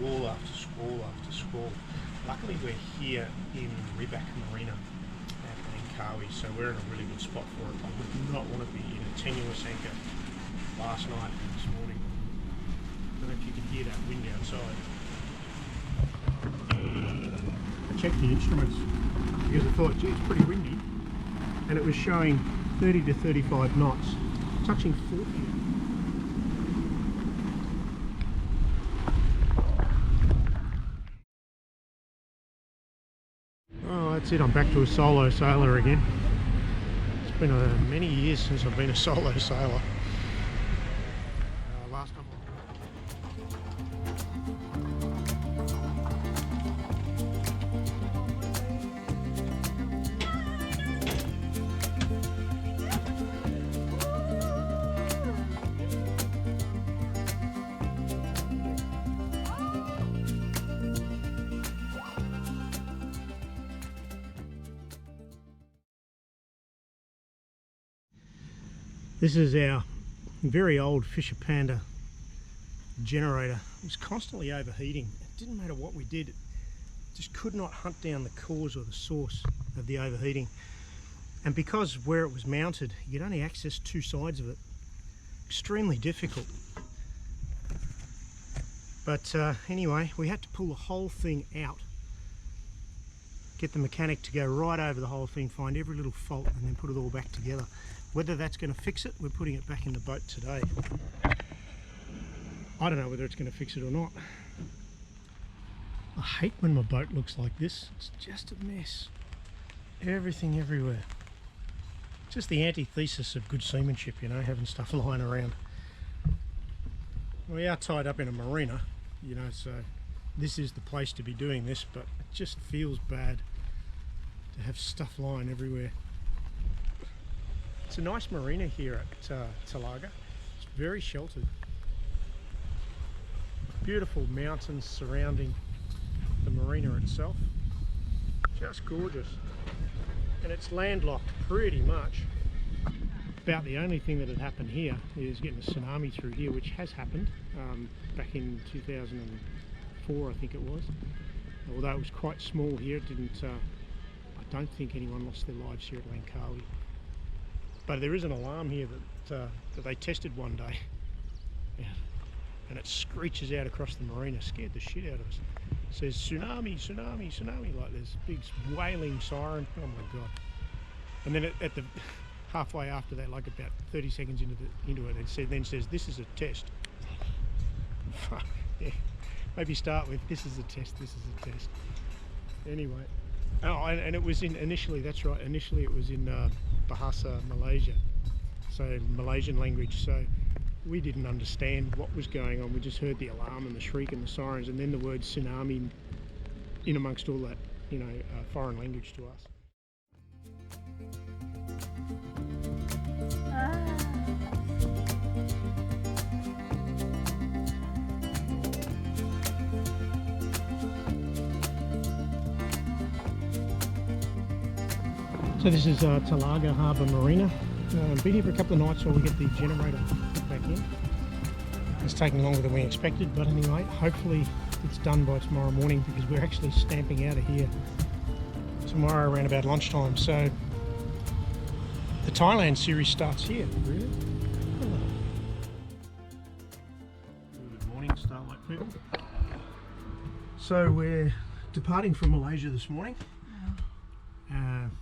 squall after squall after squall. Luckily we're here in Ribak Marina at Langkawi, so we're in a really good spot for it. I would not want to be in a tenuous anchor last night and this morning. I don't know if you can hear that wind outside. I checked the instruments because I thought, gee, it's pretty windy, and it was showing 30 to 35 knots, touching 40. Oh, that's it, I'm back to a solo sailor again. It's been many years since I've been a solo sailor. Last time This is our very old Fisher Panda generator. It was constantly overheating. It didn't matter what we did, it just could not hunt down the cause or the source of the overheating. And because where it was mounted, you could only access two sides of it. Extremely difficult. But anyway, we had to pull the whole thing out, get the mechanic to go right over the whole thing, find every little fault, and then put it all back together. Whether that's going to fix it, we're putting it back in the boat today. I don't know whether it's going to fix it or not. I hate when my boat looks like this. It's just a mess. Everything everywhere. Just the antithesis of good seamanship, you know, having stuff lying around. We are tied up in a marina, you know, so this is the place to be doing this, but it just feels bad to have stuff lying everywhere. It's a nice marina here at Talaga. It's very sheltered. Beautiful mountains surrounding the marina itself. Just gorgeous. And it's landlocked pretty much. About the only thing that had happened here is getting a tsunami through here, which has happened back in 2004, I think it was. Although it was quite small here, it didn't. I don't think anyone lost their lives here at Langkawi. But there is an alarm here that they tested one day, yeah. And it screeches out across the marina, scared the shit out of us. It says tsunami, tsunami, tsunami, like this big wailing siren. Oh my god! And then at the halfway after that, like about 30 seconds into it, then says this is a test. Fuck yeah. Maybe start with this is a test. This is a test. Anyway. Oh, and it was in initially. That's right. Initially, it was in Bahasa Malaysia, so Malaysian language. So we didn't understand what was going on. We just heard the alarm and the shriek and the sirens, and then the word tsunami in amongst all that, you know, foreign language to us. So this is Talaga Harbour Marina. Been here for a couple of nights while we get the generator put back in. It's taking longer than we expected, but anyway, hopefully it's done by tomorrow morning, because we're actually stamping out of here tomorrow around about lunchtime. So the Thailand series starts here, really. Hello. Good morning, Starlight people. So we're departing from Malaysia this morning.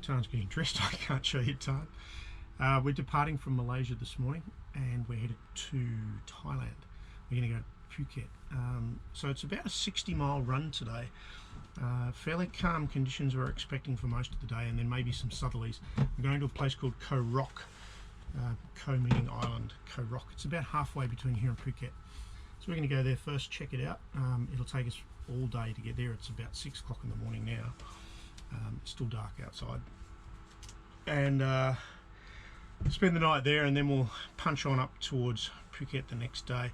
Tan's getting dressed. I can't show you Tan. We're departing from Malaysia this morning, and we're headed to Thailand. We're going to go to Phuket. So it's about a 60-mile run today. Fairly calm conditions we're expecting for most of the day, and then maybe some southerlies. We're going to a place called Kho Kraden. Kho meaning island, Kho Kraden. It's about halfway between here and Phuket. So we're going to go there first, check it out. It'll take us all day to get there. It's about 6 o'clock in the morning now. It's still dark outside, and spend the night there, and then we'll punch on up towards Phuket the next day.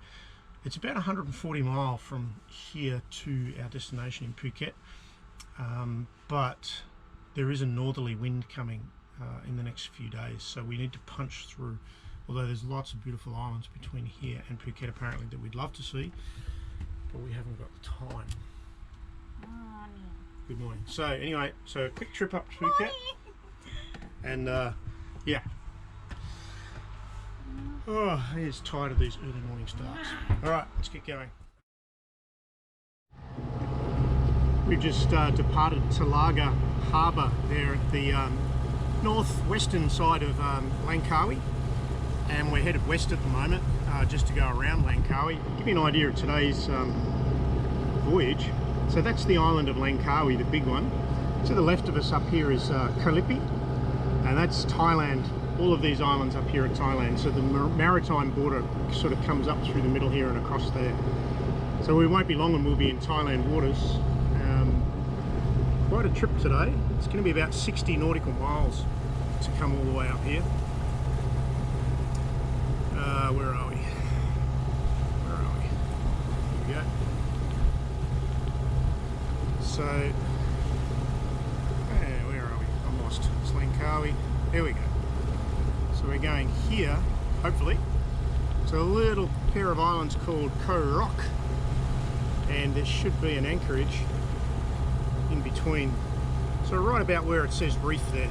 It's about 140 miles from here to our destination in Phuket, but there is a northerly wind coming in the next few days, so we need to punch through. Although there's lots of beautiful islands between here and Phuket apparently that we'd love to see, but we haven't got the time. Good morning. So anyway, so a quick trip up to Phuket, and yeah. Oh, I'm just tired of these early morning starts. All right, let's get going. We've just departed Talaga Harbour there at the northwestern side of Langkawi, and we're headed west at the moment just to go around Langkawi. Give you an idea of today's voyage. So that's the island of Langkawi, the big one. To the left of us up here is Kalipi, and that's Thailand. All of these islands up here are Thailand. So the maritime border sort of comes up through the middle here and across there. So we won't be long and we'll be in Thailand waters. Quite a trip today. It's going to be about 60 nautical miles to come all the way up here. Where are we? Where are we? Here we go. So, where are we? I'm lost. It's Langkawi. There we go. So we're going here, hopefully, to a little pair of islands called Kho Kraden, and there should be an anchorage in between. So right about where it says reef there,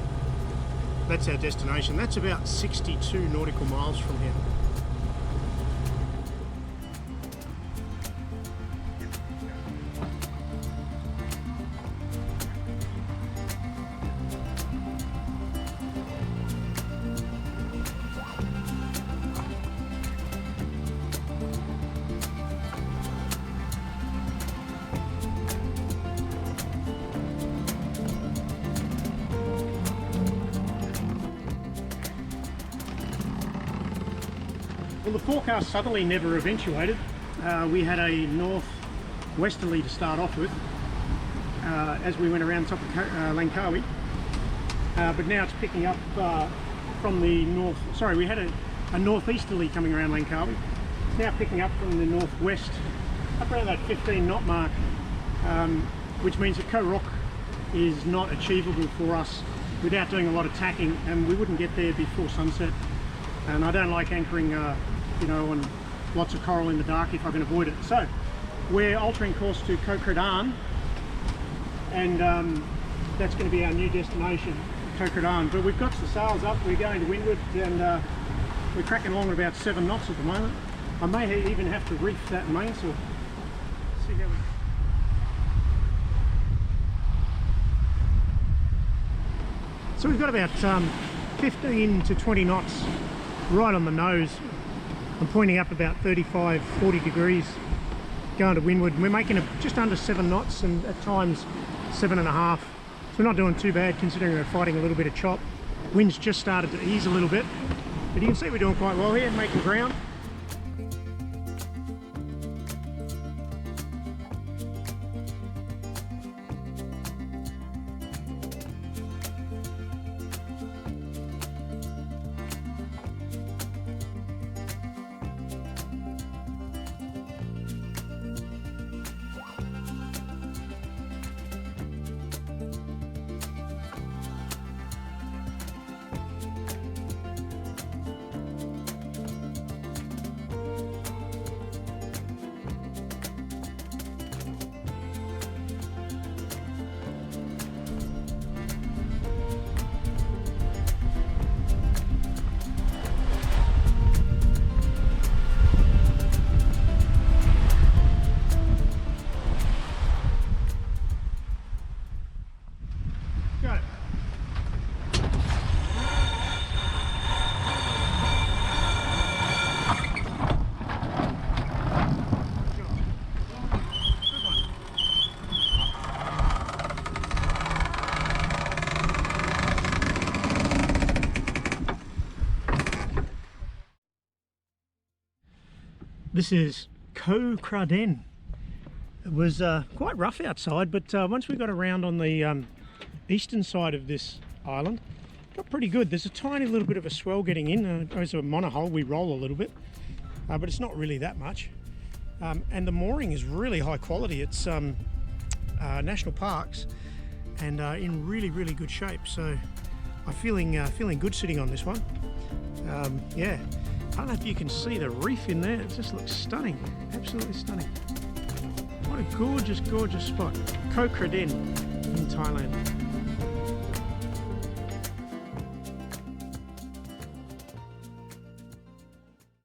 that's our destination. That's about 62 nautical miles from here. Well, the forecast southerly never eventuated. We had a north-westerly to start off with as we went around top of Langkawi, but now it's picking up from the north. Sorry, we had a northeasterly coming around Langkawi. It's now picking up from the northwest, up around that 15 knot mark, which means that Kho Kraden is not achievable for us without doing a lot of tacking, and we wouldn't get there before sunset. And I don't like anchoring, you know, on lots of coral in the dark if I can avoid it. So we're altering course to Kho Kraden, and that's going to be our new destination, Kho Kraden. But we've got the sails up, we're going to windward, and we're cracking along at about 7 knots at the moment. I may even have to reef that mainsail. See how we... So we've got about 15 to 20 knots right on the nose. I'm pointing up about 35, 40 degrees, going to windward. We're making just under 7 knots and at times 7.5. So we're not doing too bad considering we're fighting a little bit of chop. Wind's just started to ease a little bit, but you can see we're doing quite well here, making ground. This is Kho Kraden. It was quite rough outside, but once we got around on the eastern side of this island, it got pretty good. There's a tiny little bit of a swell getting in. As a monohull, we roll a little bit, but it's not really that much. And the mooring is really high quality. It's national parks and in really, really good shape. So I'm feeling good sitting on this one. Yeah. I don't know if you can see the reef in there. It just looks stunning, absolutely stunning. What a gorgeous, gorgeous spot. Kho Kraden in Thailand.